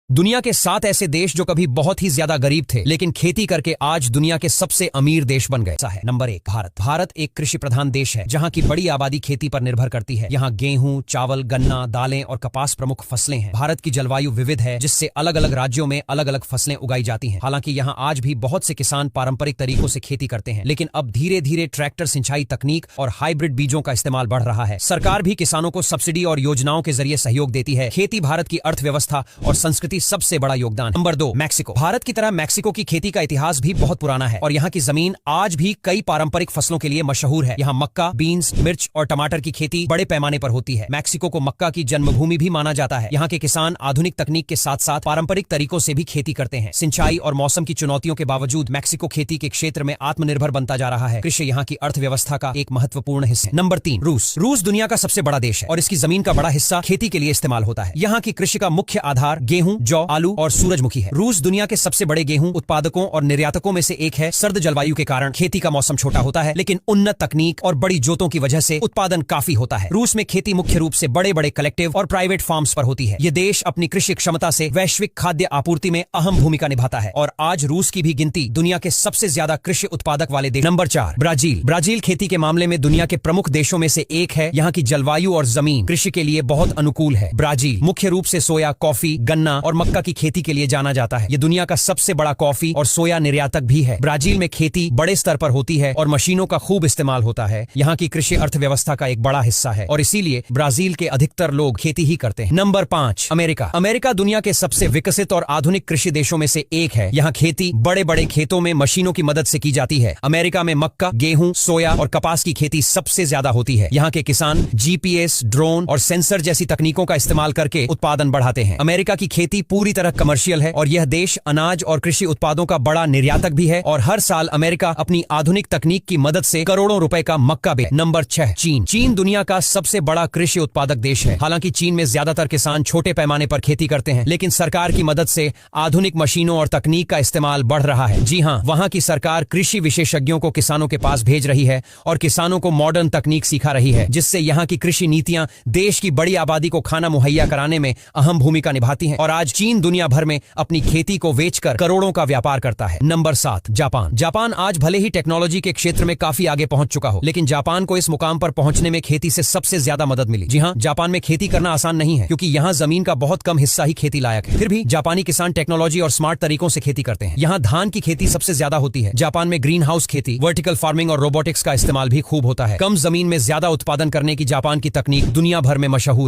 दुनिया के 7 ऐसे देश जो कभी बहुत ही ज्यादा गरीब थे लेकिन खेती करके आज दुनिया के सबसे अमीर देश बन गए। है नंबर 1 भारत। भारत एक कृषि प्रधान देश है जहां की बड़ी आबादी खेती पर निर्भर करती है। यहां गेहूं, चावल, गन्ना, दालें और कपास प्रमुख फसलें हैं। भारत की जलवायु विविध है जिससे अलग अलग राज्यों में अलग अलग फसलें उगाई जाती हैं। हालांकि यहां आज भी बहुत से किसान पारंपरिक तरीकों से खेती करते हैं, लेकिन अब धीरे धीरे ट्रैक्टर सिंचाई तकनीक और हाइब्रिड बीजों का इस्तेमाल बढ़ रहा है। सरकार भी किसानों को सब्सिडी और योजनाओं के जरिए सहयोग देती है। खेती भारत की अर्थव्यवस्था और संस्कृति सबसे बड़ा योगदान। Number 2 Mexico. भारत की तरह मैक्सिको की खेती का इतिहास भी बहुत पुराना है और यहाँ की जमीन आज भी कई पारंपरिक फसलों के लिए मशहूर है। यहाँ मक्का, बीन्स, मिर्च और टमाटर की खेती बड़े पैमाने पर होती है। मैक्सिको को मक्का की जन्मभूमि भी माना जाता है। यहाँ के किसान आधुनिक तकनीक के साथ साथ पारंपरिक तरीकों से भी खेती करते हैं। सिंचाई और मौसम की चुनौतियों के बावजूद मैक्सिको खेती के क्षेत्र में आत्मनिर्भर बनता जा रहा है। कृषि यहाँ की अर्थव्यवस्था का एक महत्वपूर्ण हिस्सा है। नंबर 3 रूस। रूस दुनिया का सबसे बड़ा देश है और इसकी जमीन का बड़ा हिस्सा खेती के लिए इस्तेमाल होता है। यहाँ की कृषि का मुख्य आधार गेहूं, जौ, आलू और सूरजमुखी है। रूस दुनिया के सबसे बड़े गेहूं उत्पादकों और निर्यातकों में से एक है। सर्द जलवायु के कारण खेती का मौसम छोटा होता है, लेकिन उन्नत तकनीक और बड़ी जोतों की वजह से उत्पादन काफी होता है। रूस में खेती मुख्य रूप से बड़े बड़े कलेक्टिव और प्राइवेट फार्म्स पर होती है। यह देश अपनी कृषि क्षमता से वैश्विक खाद्य आपूर्ति में अहम भूमिका निभाता है और आज रूस की भी गिनती दुनिया के सबसे ज्यादा कृषि उत्पादक वाले देश। Number 4 Brazil. ब्राजील खेती के मामले में दुनिया के प्रमुख देशों में से एक है। यहाँ की जलवायु और जमीन कृषि के लिए बहुत अनुकूल है। ब्राजील मुख्य रूप से सोया, कॉफी, गन्ना और मक्का की खेती के लिए जाना जाता है। यह दुनिया का सबसे बड़ा कॉफी और सोया निर्यातक भी है। ब्राजील में खेती बड़े स्तर पर होती है और मशीनों का खूब इस्तेमाल होता है। यहाँ की कृषि अर्थव्यवस्था का एक बड़ा हिस्सा है और इसीलिए ब्राजील के अधिकतर लोग खेती ही करते हैं। Number 5 America. अमेरिका दुनिया के सबसे विकसित और आधुनिक कृषि देशों में से एक है। यहाँ खेती बड़े बड़े खेतों में मशीनों की मदद से की जाती है। अमेरिका में मक्का, गेहूं, सोया और कपास की खेती सबसे ज्यादा होती है। यहाँ के किसान जीपीएस, ड्रोन और सेंसर जैसी तकनीकों का इस्तेमाल करके उत्पादन बढ़ाते हैं। अमेरिका की खेती पूरी तरह कमर्शियल है और यह देश अनाज और कृषि उत्पादों का बड़ा निर्यातक भी है और हर साल अमेरिका अपनी आधुनिक तकनीक की मदद से करोड़ों रुपए का मक्का बेच। नंबर 6 चीन। चीन दुनिया का सबसे बड़ा कृषि उत्पादक देश है। हालांकि चीन में ज्यादातर किसान छोटे पैमाने पर खेती करते हैं, लेकिन सरकार की मदद से आधुनिक मशीनों और तकनीक का इस्तेमाल बढ़ रहा है। जी हाँ, वहाँ की सरकार कृषि विशेषज्ञों को किसानों के पास भेज रही है और किसानों को मॉडर्न तकनीक सिखा रही है, जिससे यहाँ की कृषि नीतियां देश की बड़ी आबादी को खाना मुहैया कराने में अहम भूमिका निभाती हैं और आज चीन दुनिया भर में अपनी खेती को बेचकर करोड़ों का व्यापार करता है। Number 7 Japan. जापान आज भले ही टेक्नोलॉजी के क्षेत्र में काफी आगे पहुंच चुका हो, लेकिन जापान को इस मुकाम पर पहुंचने में खेती से सबसे ज्यादा मदद मिली। जी हाँ, जापान में खेती करना आसान नहीं है क्योंकि यहाँ जमीन का बहुत कम हिस्सा ही खेती लायक है। फिर भी जापानी किसान टेक्नोलॉजी और स्मार्ट तरीकों से खेती करते हैं। यहाँ धान की खेती सबसे ज्यादा होती है। जापान में ग्रीन हाउस खेती, वर्टिकल फार्मिंग और रोबोटिक्स का इस्तेमाल भी खूब होता है। कम जमीन में ज्यादा उत्पादन करने की जापान की तकनीक दुनिया भर में मशहूर